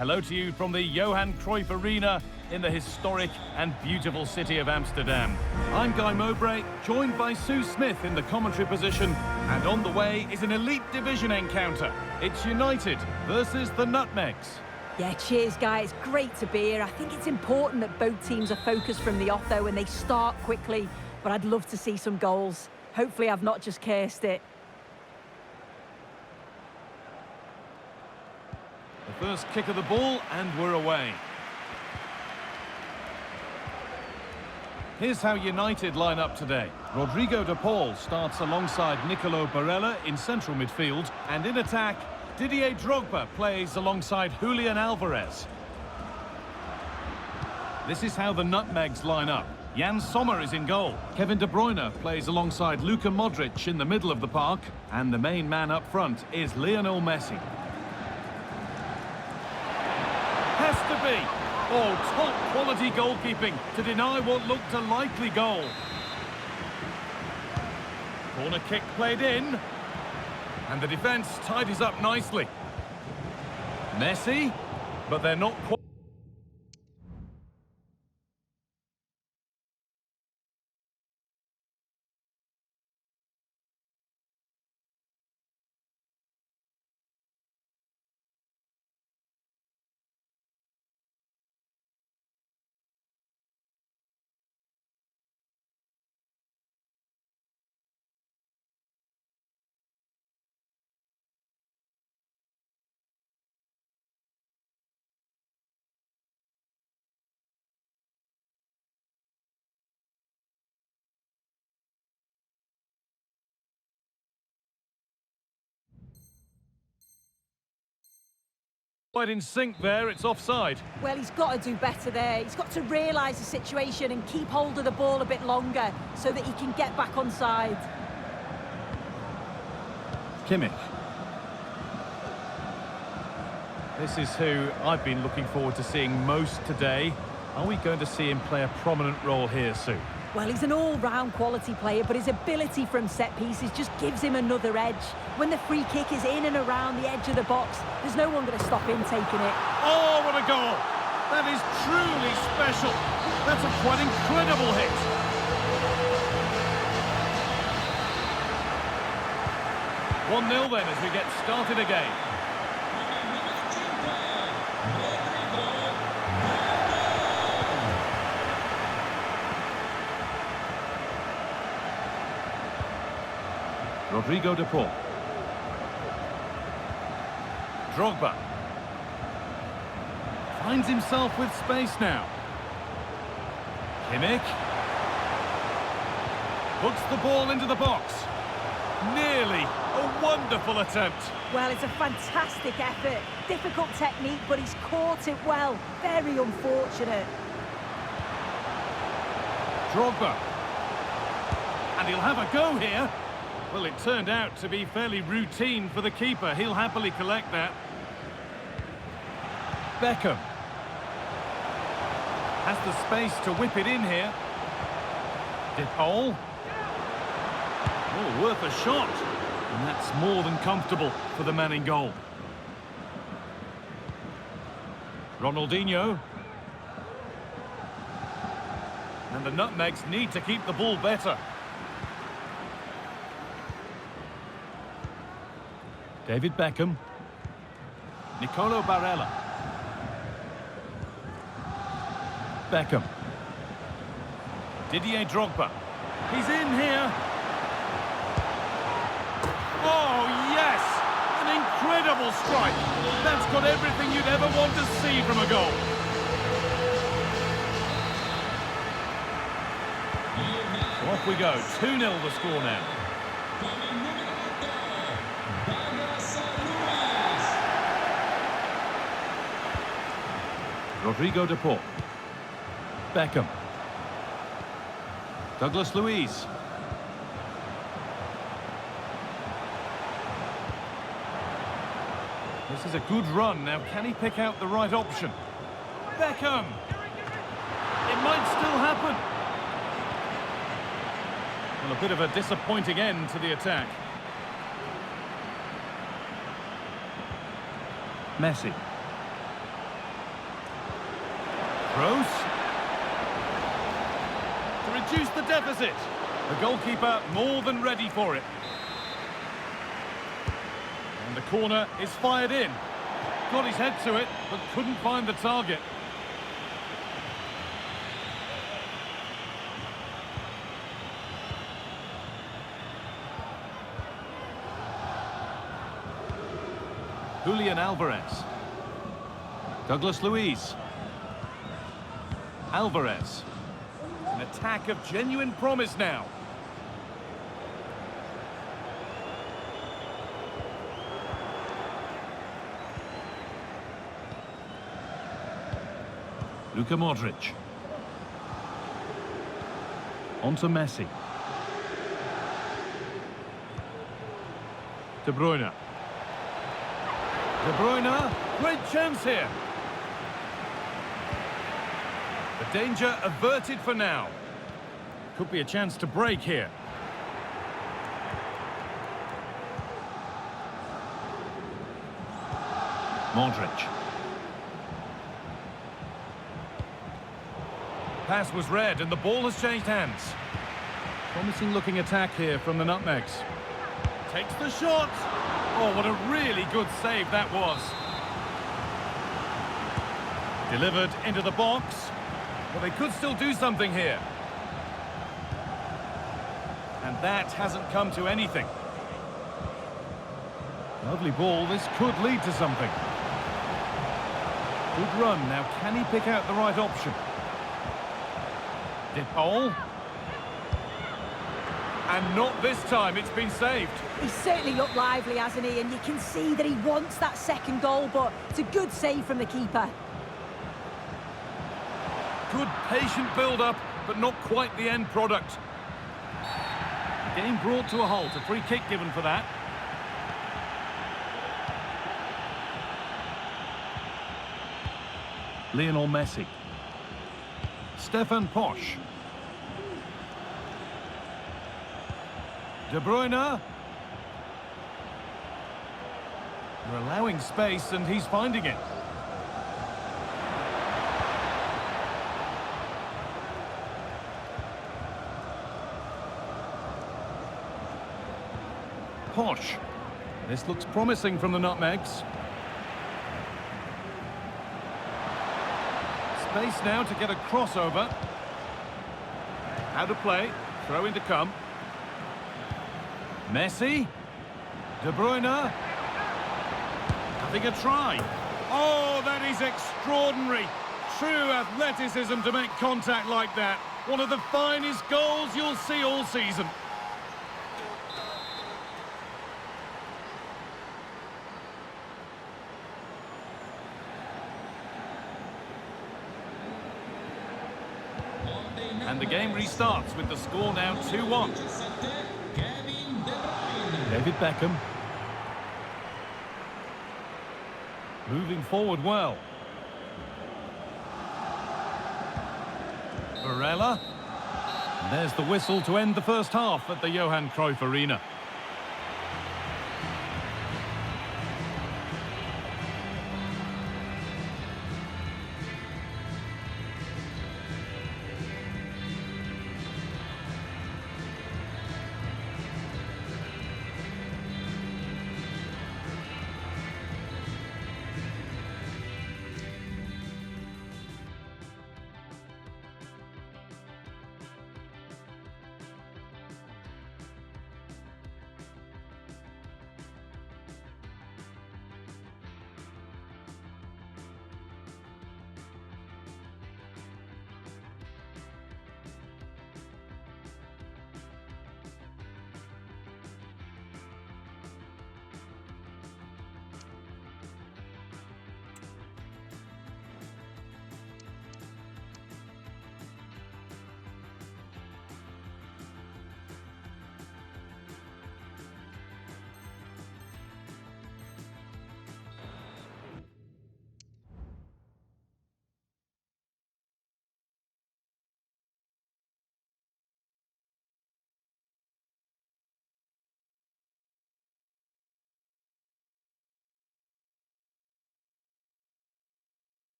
Hello to you from the Johan Cruyff Arena in the historic and beautiful city of Amsterdam. I'm Guy Mowbray, joined by Sue Smith in the commentary position, and on the way is an Elite Division encounter. It's United versus the Nutmegs. Yeah, cheers, Guy. It's great to be here. I think it's important that both teams are focused from the off, though, and they start quickly. But I'd love to see some goals. Hopefully I've not just cursed it. The first kick of the ball, and we're away. Here's how United line up today. Rodrigo de Paul starts alongside Nicolo Barella in central midfield, and in attack, Didier Drogba plays alongside Julian Alvarez. This is how the Nutmegs line up. Jan Sommer is in goal. Kevin De Bruyne plays alongside Luka Modric in the middle of the park, and the main man up front is Lionel Messi. Has to be. Oh, top quality goalkeeping to deny what looked a likely goal. Corner kick played in. And the defence tidies up nicely. Messi, but they're not quite. Quite in sync there, it's offside. Well, he's got to do better there. He's got to realise the situation and keep hold of the ball a bit longer so that he can get back on side. Kimmich. This is who I've been looking forward to seeing most today. Are we going to see him play a prominent role here, Sue? Well, he's an all-round quality player, but his ability from set pieces just gives him another edge. When the free kick is in and around the edge of the box, there's no one going to stop him taking it. Oh, what a goal! That is truly special. That's a quite incredible hit. (1-0) then as we get started again. Rodrigo de Paul. Drogba. Finds himself with space now. Kimmich. Puts the ball into the box. Nearly a wonderful attempt. Well, it's a fantastic effort. Difficult technique, but he's caught it well. Very unfortunate. Drogba. And he'll have a go here. Well, it turned out to be fairly routine for the keeper. He'll happily collect that. Beckham. Has the space to whip it in here. De Paul. Oh, worth a shot. And that's more than comfortable for the man in goal. Ronaldinho. And the Nutmegs need to keep the ball better. David Beckham. Nicolo Barella. Beckham. Didier Drogba. He's in here. Oh, yes! An incredible strike. That's got everything you'd ever want to see from a goal. So off we go. 2-0 the score now. Rodrigo de Paul. Beckham. Douglas Luiz. This is a good run. Now, can he pick out the right option? Beckham! It might still happen. Well, a bit of a disappointing end to the attack. Messi. Kroos. To reduce the deficit. The goalkeeper more than ready for it. And the corner is fired in. Got his head to it, but couldn't find the target. Julian Alvarez. Douglas Luiz. Alvarez. An attack of genuine promise now. Luka Modric. On to Messi. De Bruyne. De Bruyne, great chance here. The danger averted for now. Could be a chance to break here. Modric. Pass was read and the ball has changed hands. Promising looking attack here from the Nutmegs. Takes the shot. Oh, what a really good save that was. Delivered into the box. Well, they could still do something here. And that hasn't come to anything. Lovely ball. This could lead to something. Good run. Now, can he pick out the right option? De Paul. And not this time, it's been saved. He's certainly looked lively, hasn't he? And you can see that he wants that second goal, but it's a good save from the keeper. Good patient build-up, but not quite the end product. Game brought to a halt, a free kick given for that. Lionel Messi. Stefan Posch. De Bruyne. They're allowing space and he's finding it. Posch. This looks promising from the Nutmegs. Space now to get a crossover. How to play. Throw in to come. Messi. De Bruyne. Having a try. Oh, that is extraordinary. True athleticism to make contact like that. One of the finest goals you'll see all season. And the game restarts with the score now 2-1. David Beckham. Moving forward well. Varela. And there's the whistle to end the first half at the Johan Cruyff Arena.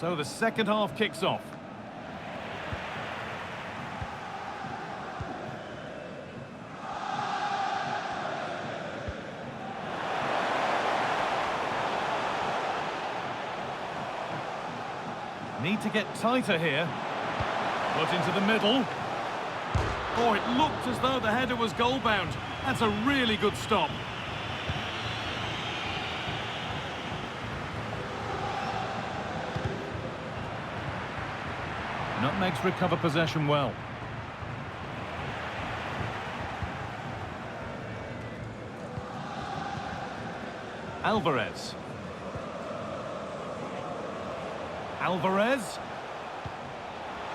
So the second half kicks off. Need to get tighter here. Put into the middle. Oh, it looked as though the header was goal-bound. That's a really good stop. Nutmegs recover possession well. Alvarez. Alvarez.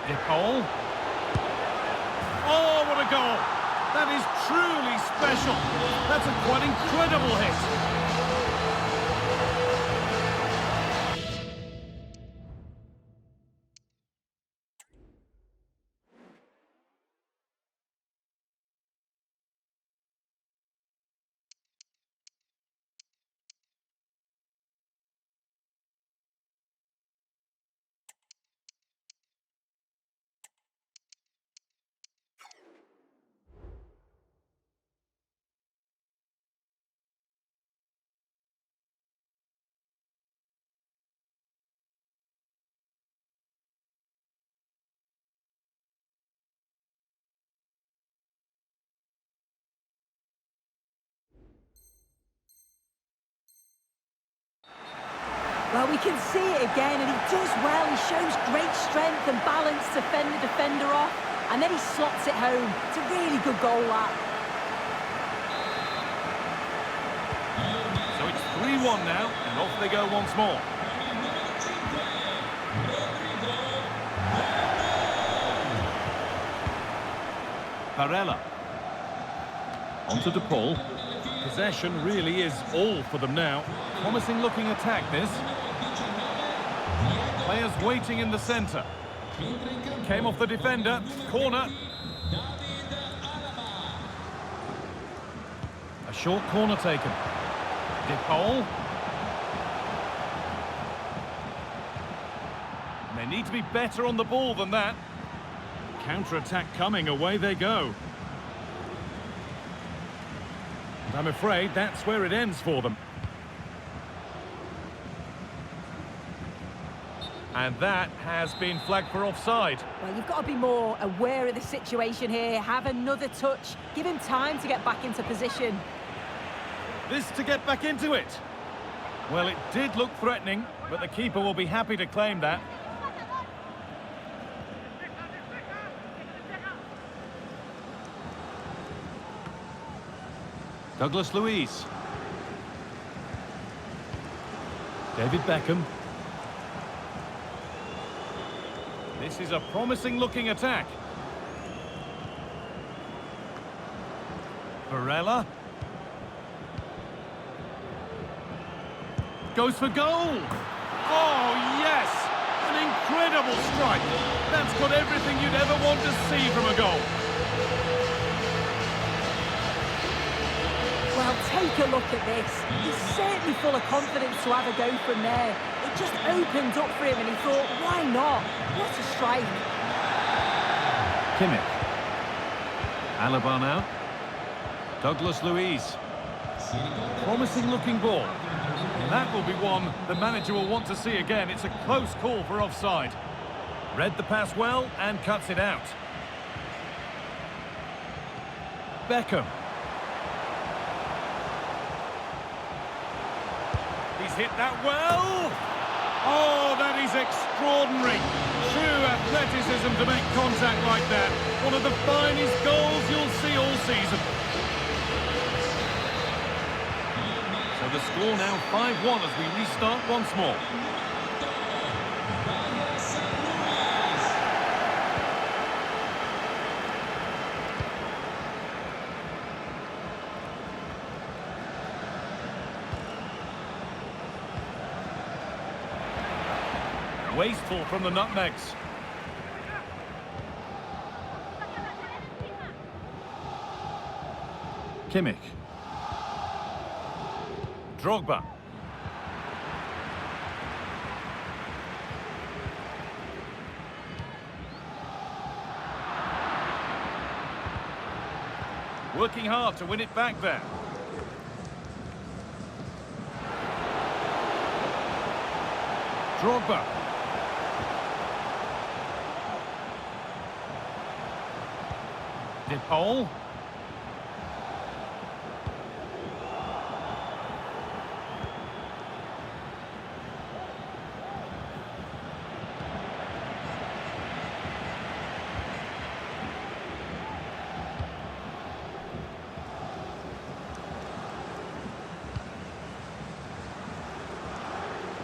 De Paul. Oh, what a goal! That is truly special. That's a quite incredible hit. Well, we can see it again, and he does well. He shows great strength and balance to fend the defender off, and then he slots it home. It's a really good goal, that. So it's 3-1 now, and off they go once more. Barella. Onto De Paul. Possession really is all for them now. Promising looking attack, this. Players waiting in the centre. Came off the defender. Corner. A short corner taken. De Paul. They need to be better on the ball than that. Counter-attack coming, away they go. And I'm afraid that's where it ends for them. And that has been flagged for offside. Well, you've got to be more aware of the situation here. Have another touch. Give him time to get back into position. This to get back into it. Well, it did look threatening, but the keeper will be happy to claim that. Douglas Luiz. David Beckham. This is a promising looking attack. Barella. Goes for goal. Oh, yes! An incredible strike. That's got everything you'd ever want to see from a goal. Well, take a look at this. He's certainly full of confidence to have a go from there. It just opened up for him and he thought, why not? What a strike. Kimmich. Alaba now. Douglas Luiz. Promising looking ball. That will be one the manager will want to see again. It's a close call for offside. Read the pass well and cuts it out. Beckham. He's hit that well. Oh, that is extraordinary. True athleticism to make contact like that. One of the finest goals you'll see all season. So the score now 5-1 as we restart once more. Wasteful from the Nutmegs. Kimmich. Drogba. Working hard to win it back there. Drogba. De Paul.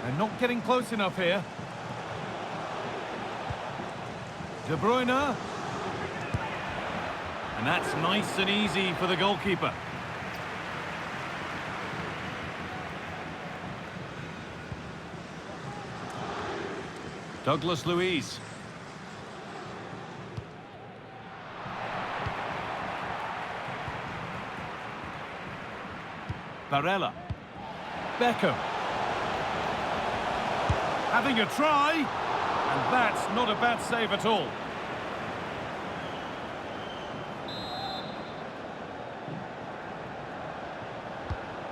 They're not getting close enough here. De Bruyne. And that's nice and easy for the goalkeeper. Douglas Luiz. Barella. Beckham. Having a try, and that's not a bad save at all.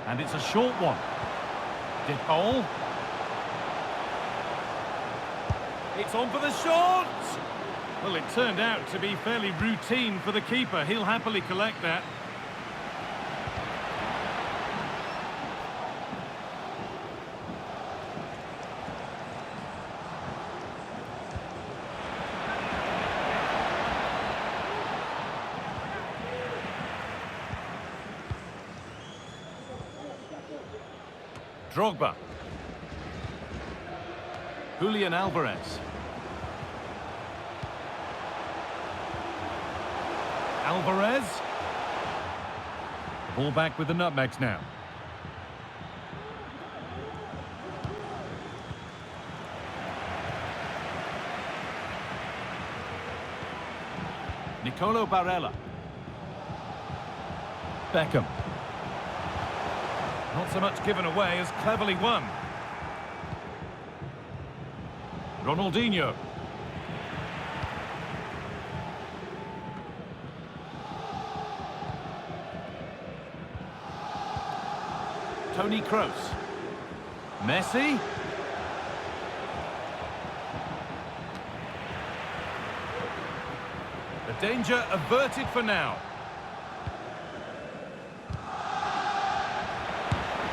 And it's a short one. De Paul. It's on for the shot! Well, it turned out to be fairly routine for the keeper. He'll happily collect that. Drogba. Julian Alvarez. Alvarez. The ball back with the nutmegs now. Nicolo Barella. Beckham. Not so much given away as cleverly won. Ronaldinho. Toni Kroos. Messi. The danger averted for now.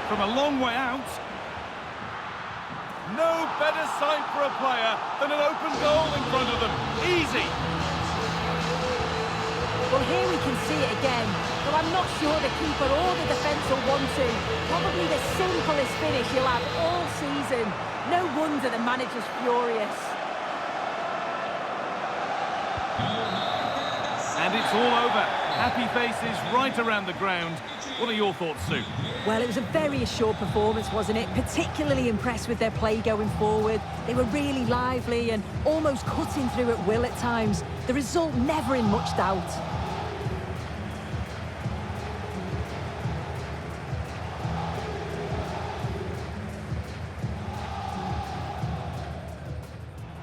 From a long way out. No better sight for a player than an open goal in front of them. Easy. Well, here we can see it again. Well, I'm not sure the keeper or the defence will want to. Probably the simplest finish he'll have all season. No wonder the manager's furious. And it's all over. Happy faces right around the ground. What are your thoughts, Sue? Well, it was a very assured performance, wasn't it? Particularly impressed with their play going forward. They were really lively and almost cutting through at will at times. The result never in much doubt.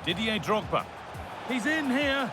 Didier Drogba. He's in here.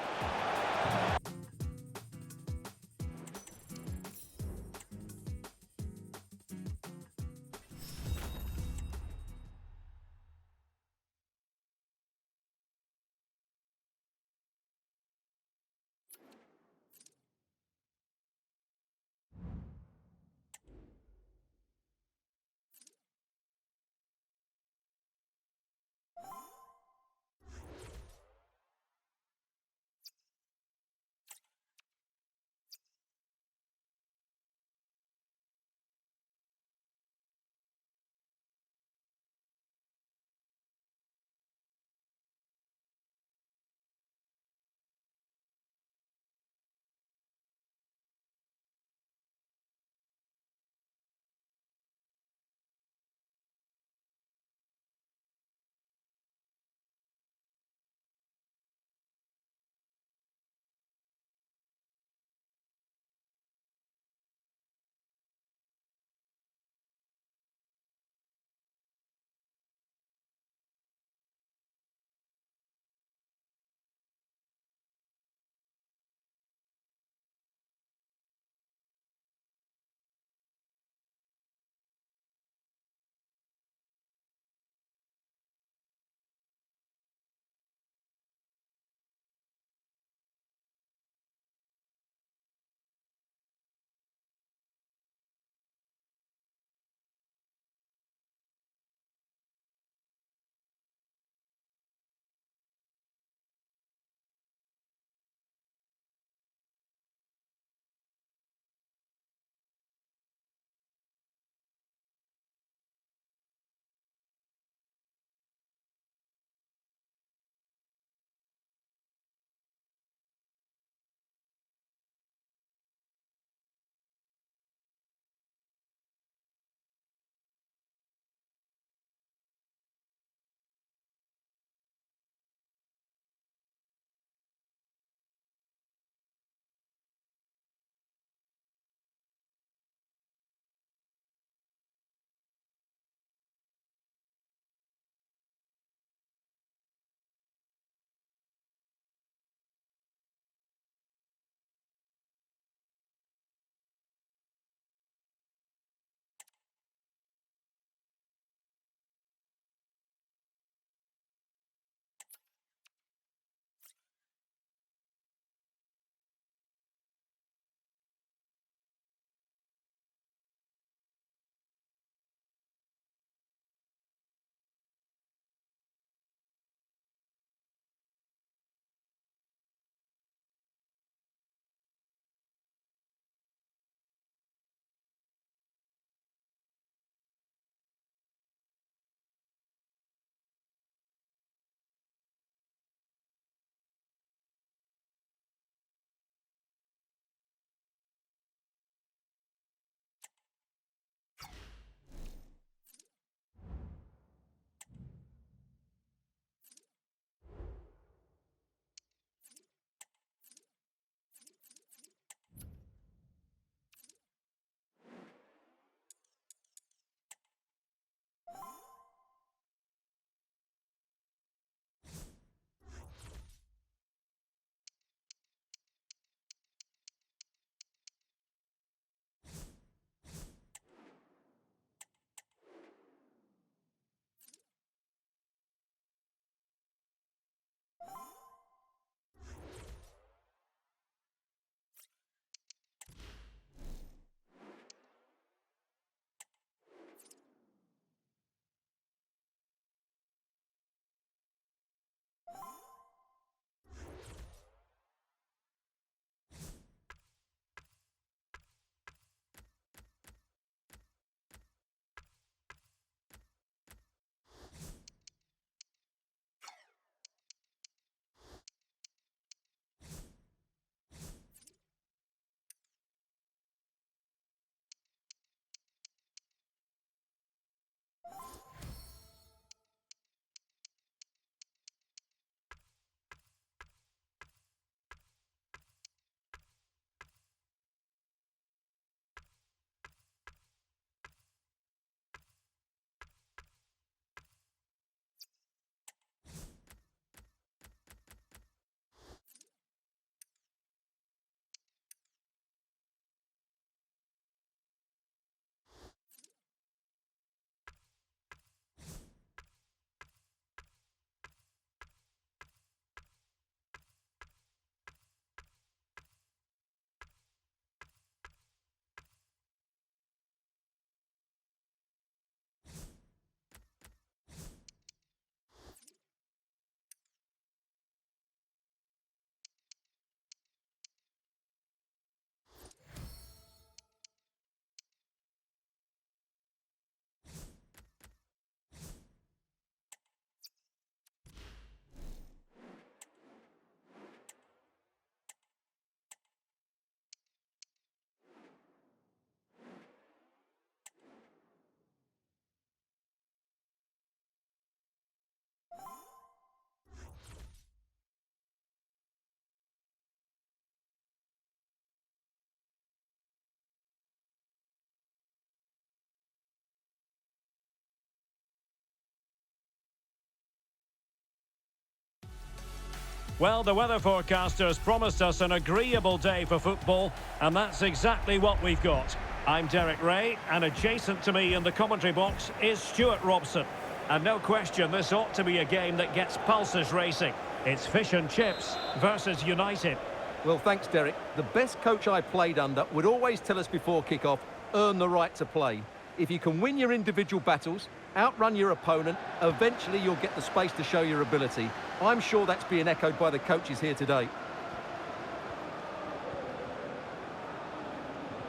Well, the weather forecasters promised us an agreeable day for football, and that's exactly what we've got. I'm Derek Ray, and adjacent to me in the commentary box is Stuart Robson. And no question, this ought to be a game that gets pulses racing. It's fish and chips versus United. Well, thanks, Derek. The best coach I played under would always tell us before kick-off, earn the right to play. If you can win your individual battles, outrun your opponent, eventually you'll get the space to show your ability. I'm sure that's being echoed by the coaches here today.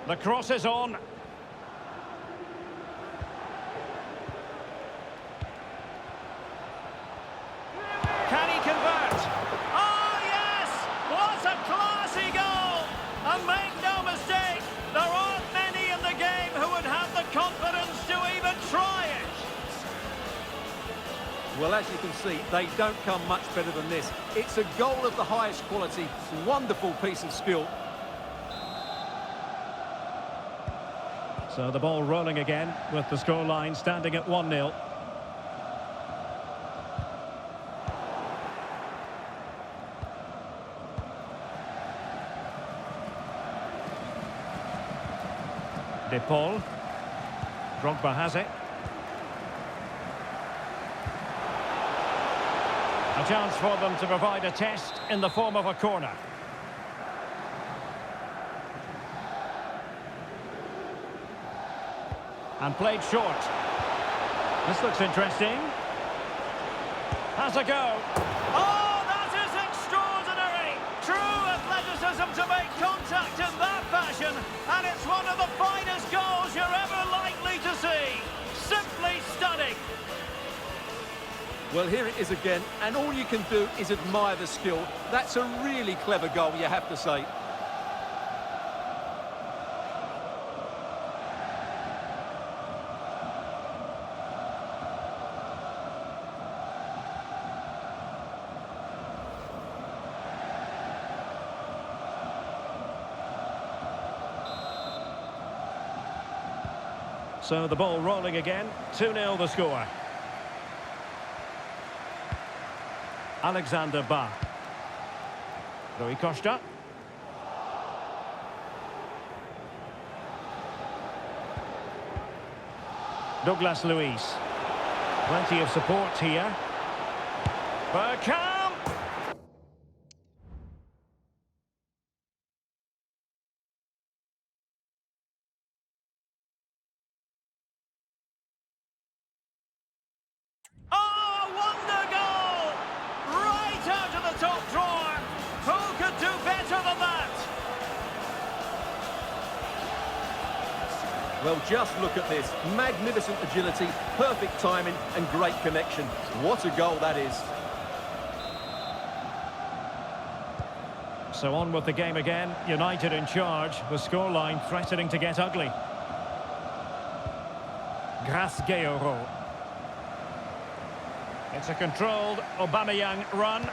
The cross is on. Can he convert? Oh, yes! What a classy goal! And make no mistake, there aren't many in the game who would have the confidence to even try it. Well, as you can see, they don't come much better than this. It's a goal of the highest quality. Wonderful piece of skill. So the ball rolling again with the scoreline standing at 1-0. De Paul. Drogba has it. A chance for them to provide a test in the form of a corner. And played short. This looks interesting. Has a go. Oh, that is extraordinary! True athleticism to make contact in that fashion, and it's one of the finest goals you're ever likely to see. Simply stunning. Well, here it is again, and all you can do is admire the skill. That's a really clever goal, you have to say. So the ball rolling again. 2-0 the score. Alexander Ba. Rui Costa. Douglas Luiz. Plenty of support here. Bergkamp. Top drawer. Who could do better than that? Well, just look at this. Magnificent agility, perfect timing, and great connection. What a goal that is. So on with the game again. United in charge. The scoreline threatening to get ugly. Grasgeoro. It's a controlled Aubameyang run.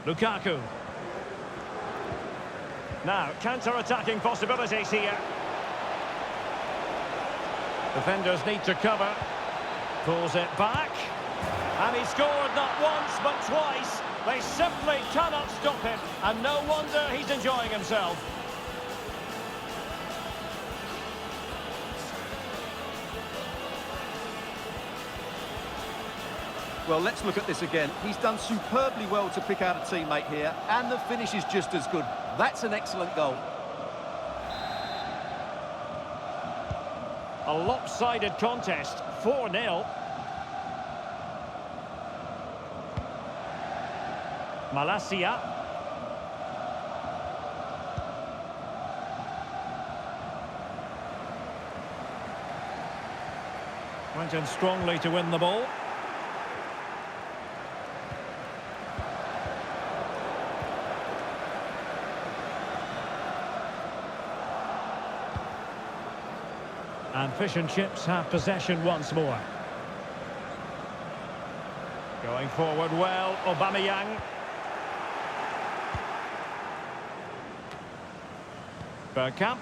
Lukaku. Now, counter-attacking possibilities here. Defenders need to cover. Pulls it back. And he scored not once, but twice. They simply cannot stop him. And no wonder he's enjoying himself. Well, let's look at this again. He's done superbly well to pick out a teammate here, and the finish is just as good. That's an excellent goal. A lopsided contest, 4-0. Malacia. Went in strongly to win the ball. And fish and chips have possession once more. Going forward well, Aubameyang. Bergkamp.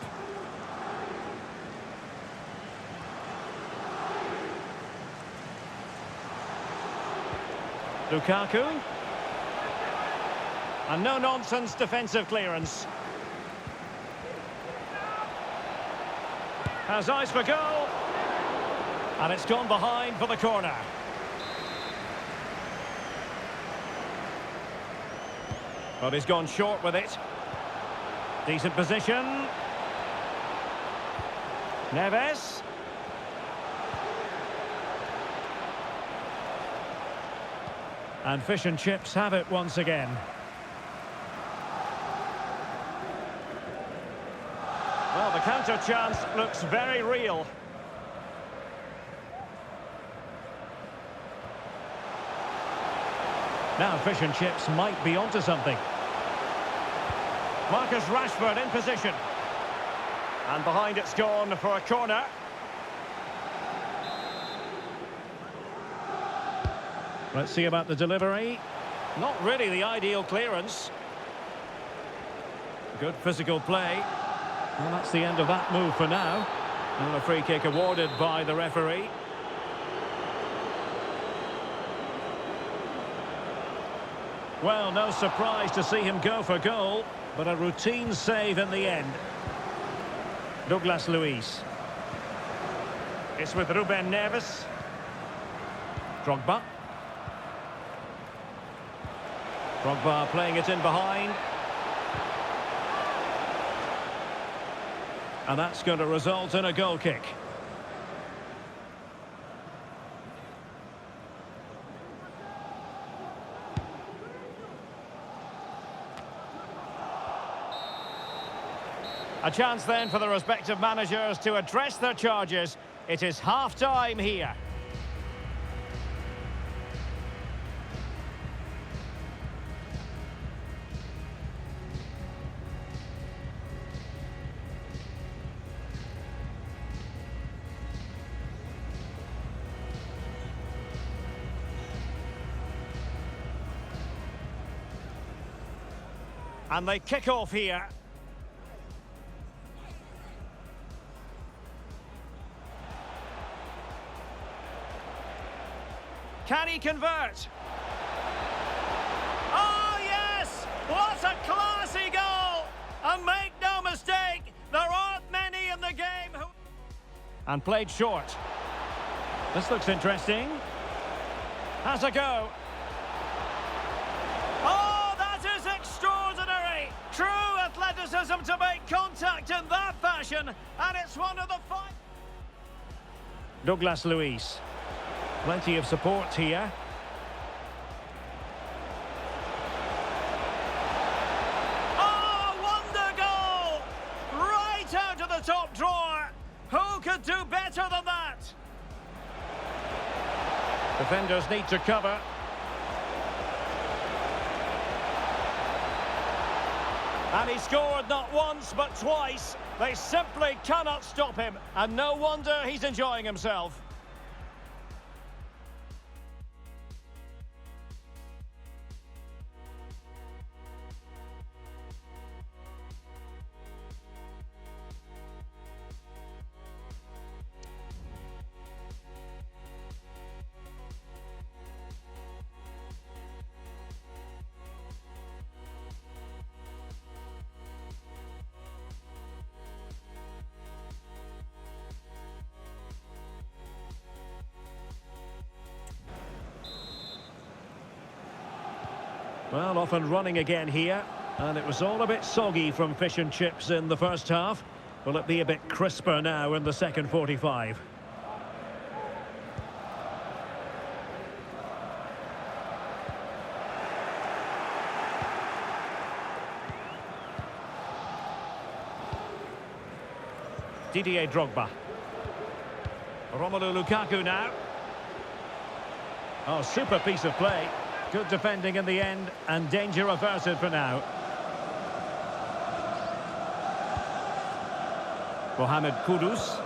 Lukaku. And no-nonsense defensive clearance. Has eyes for goal. And it's gone behind for the corner. But he's gone short with it. Decent position. Neves. And fish and chips have it once again. Well, the counter chance looks very real. Now fish and chips might be onto something. Marcus Rashford in position. And behind it's gone for a corner. Let's see about the delivery. Not really the ideal clearance. Good physical play. Well, that's the end of that move for now. And a free kick awarded by the referee. Well, no surprise to see him go for goal, but a routine save in the end. Douglas Luiz. It's with Ruben Neves. Drogba. Drogba playing it in behind. And that's going to result in a goal kick. A chance then for the respective managers to address their charges. It is half-time here. And they kick off here. Can he convert? Oh, yes! What a classy goal! And make no mistake, there aren't many in the game who... And played short. This looks interesting. Has a go. Oh, that is extraordinary! True athleticism to make contact in that fashion, and it's one of the five... Douglas Luiz. Plenty of support here. Oh, wonder goal! Right out of the top drawer. Who could do better than that? Defenders need to cover. And he scored not once but twice. They simply cannot stop him. And no wonder he's enjoying himself. Well, off and running again here. And it was all a bit soggy from fish and chips in the first half. Will it be a bit crisper now in the second 45? Didier Drogba. Romelu Lukaku now. Oh, super piece of play. Good defending in the end, and danger averted for now. Mohamed Kudus.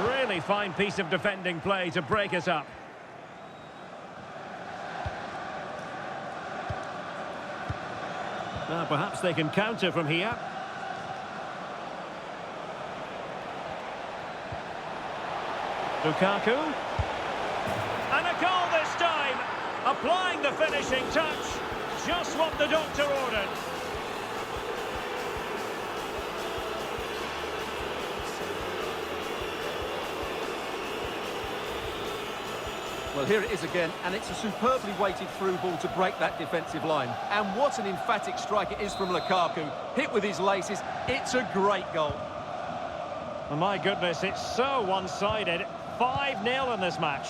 Really fine piece of defending play to break it up. Now perhaps they can counter from here. Lukaku. And a goal this time. Applying the finishing touch. Just what the doctor ordered. Well, here it is again, and it's a superbly weighted through ball to break that defensive line. And what an emphatic strike it is from Lukaku. Hit with his laces, it's a great goal. Oh my goodness, it's so one-sided. 5-0 in this match.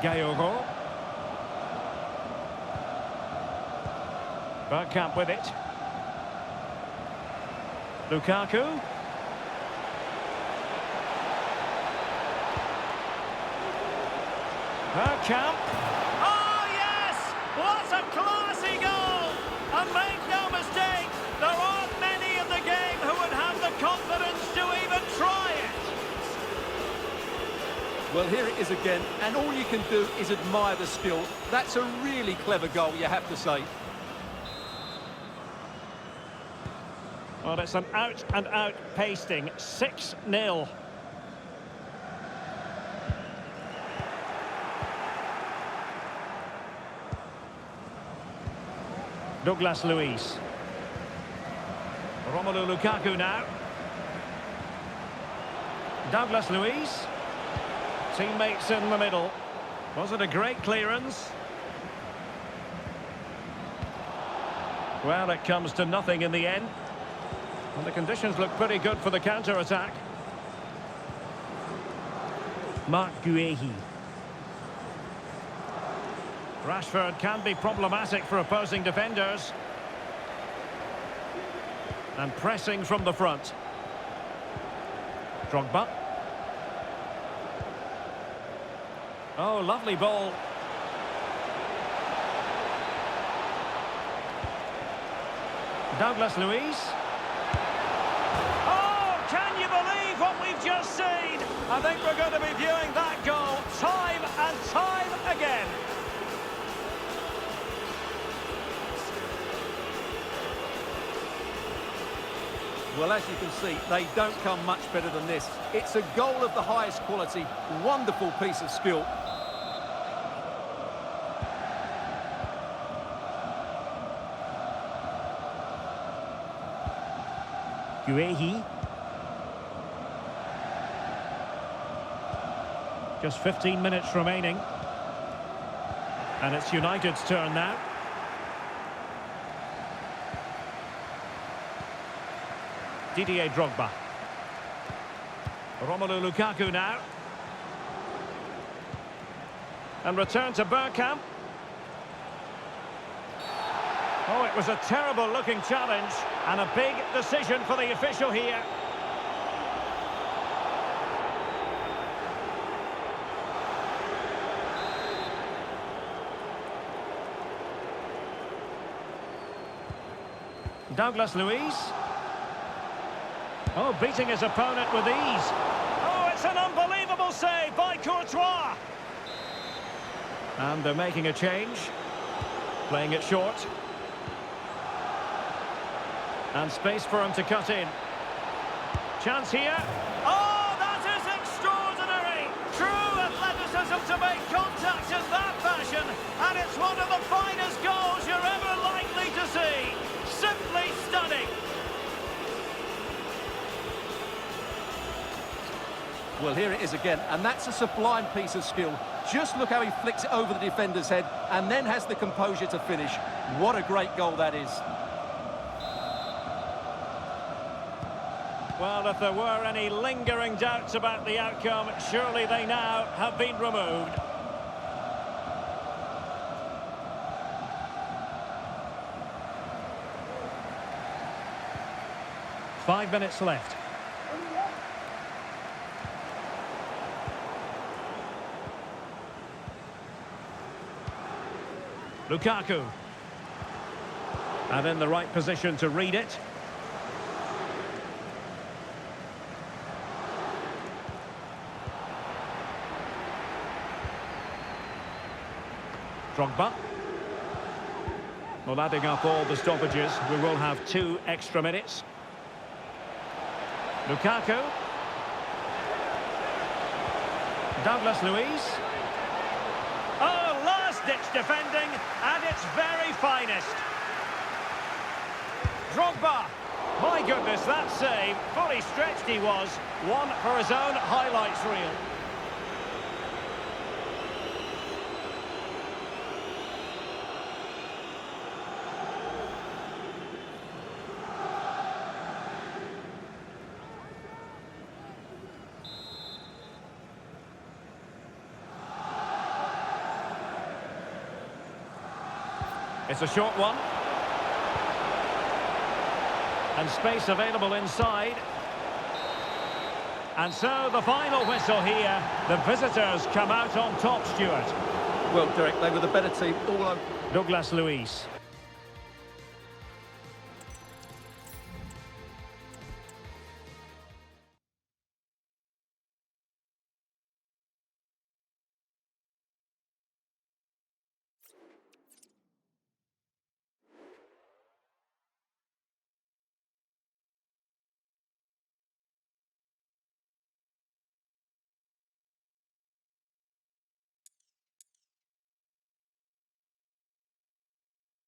Gayogo. Bergkamp with it. Lukaku. Bergkamp. Oh, yes! What a classy goal! And make no mistake, there aren't many in the game who would have the confidence to even try it. Well, here it is again, and all you can do is admire the skill. That's a really clever goal, you have to say. Well, it's an out-and-out pasting. 6-0. Douglas Luiz. Romelu Lukaku now. Douglas Luiz. Teammates in the middle. Was it a great clearance? Well, it comes to nothing in the end. And the conditions look pretty good for the counter-attack. Marc Guéhi. Rashford can be problematic for opposing defenders. And pressing from the front. Drogba. Oh, lovely ball. Douglas Luiz. Oh, can you believe what we've just seen? I think we're going to be viewing that goal time and time again. Well, as you can see, they don't come much better than this. It's a goal of the highest quality. Wonderful piece of skill. Guéhi. Just 15 minutes remaining. And it's United's turn now. Didier Drogba. Romelu Lukaku now. And return to Bergkamp. Oh, it was a terrible-looking challenge and a big decision for the official here. Douglas Luiz. Oh, beating his opponent with ease. Oh, it's an unbelievable save by Courtois. And they're making a change. Playing it short. And space for him to cut in. Chance here. Oh, that is extraordinary. True athleticism to make contact in that fashion. And it's one of the finest goals you're ever likely to see. Simply stunning. Well, here it is again, and that's a sublime piece of skill. Just look how he flicks it over the defender's head and then has the composure to finish. What a great goal that is. Well, if there were any lingering doubts about the outcome, surely they now have been removed. Five minutes left. Lukaku. And in the right position to read it. Drogba. Well, adding up all the stoppages, we will have 2 extra minutes. Lukaku. Douglas Luiz. Oh, last-ditch defending at its very finest. Drogba. My goodness, that save. Fully stretched he was. One for his own highlights reel. It's a short one. And space available inside. And so the final whistle here. The visitors come out on top, Stuart. Well, Derek, they were the better team all over. Douglas Luiz.